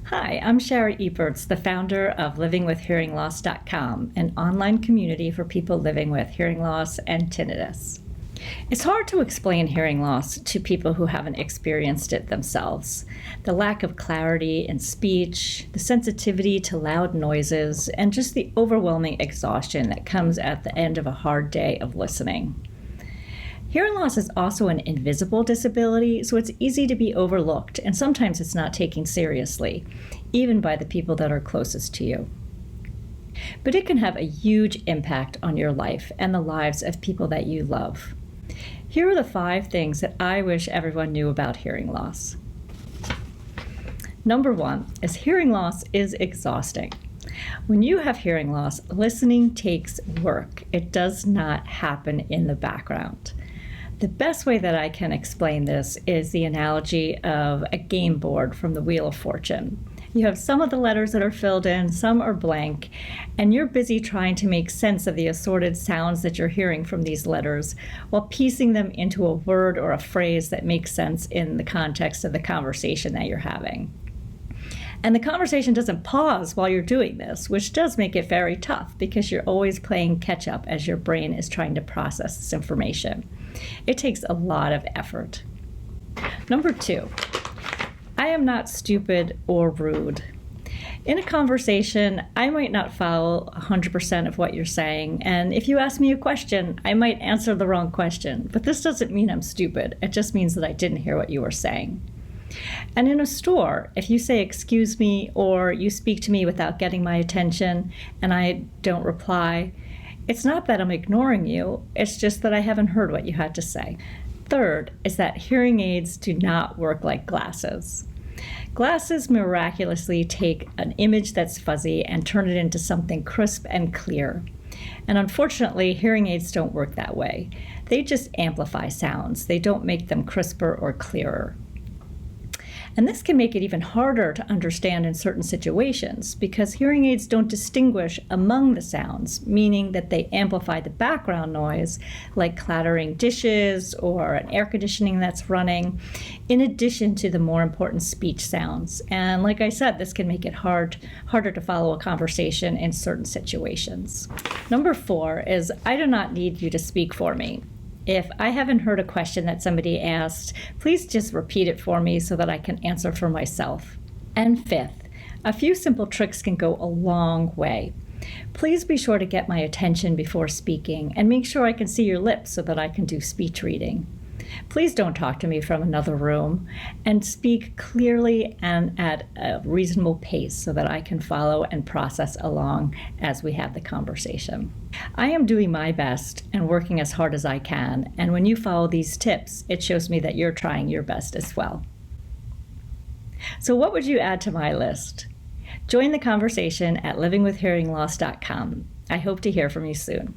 Hi, I'm Shari, the founder of LivingWithHearingLoss.com, an online community for people living with hearing loss and tinnitus. It's hard to explain hearing loss to people who haven't experienced it themselves. The lack of clarity in speech, the sensitivity to loud noises, and just the overwhelming exhaustion that comes at the end of a hard day of listening. Hearing loss is also an invisible disability, so it's easy to be overlooked, and sometimes it's not taken seriously, even by the people that are closest to you. But it can have a huge impact on your life and the lives of people that you love. Here are the 5 things that I wish everyone knew about hearing loss. Number 1 is hearing loss is exhausting. When you have hearing loss, listening takes work. It does not happen in the background. The best way that I can explain this is the analogy of a game board from the Wheel of Fortune. You have some of the letters that are filled in, some are blank, and you're busy trying to make sense of the assorted sounds that you're hearing from these letters while piecing them into a word or a phrase that makes sense in the context of the conversation that you're having. And the conversation doesn't pause while you're doing this, which does make it very tough because you're always playing catch up as your brain is trying to process this information. It takes a lot of effort. Number 2, I am not stupid or rude. In a conversation, I might not follow 100% of what you're saying, and if you ask me a question, I might answer the wrong question. But this doesn't mean I'm stupid. It just means that I didn't hear what you were saying. And in a store, if you say, "Excuse me," or you speak to me without getting my attention and I don't reply, it's not that I'm ignoring you, it's just that I haven't heard what you had to say. Third is that hearing aids do not work like glasses. Glasses miraculously take an image that's fuzzy and turn it into something crisp and clear. And unfortunately, hearing aids don't work that way. They just amplify sounds. They don't make them crisper or clearer. And this can make it even harder to understand in certain situations because hearing aids don't distinguish among the sounds, meaning that they amplify the background noise, like clattering dishes or an air conditioning that's running, in addition to the more important speech sounds. And like I said, this can make it harder to follow a conversation in certain situations. Number 4 is I do not need you to speak for me. If I haven't heard a question that somebody asked, please just repeat it for me so that I can answer for myself. And 5th, a few simple tricks can go a long way. Please be sure to get my attention before speaking and make sure I can see your lips so that I can do speech reading. Please don't talk to me from another room and speak clearly and at a reasonable pace so that I can follow and process along as we have the conversation. I am doing my best and working as hard as I can, and when you follow these tips, it shows me that you're trying your best as well. So what would you add to my list? Join the conversation at livingwithhearingloss.com. I hope to hear from you soon.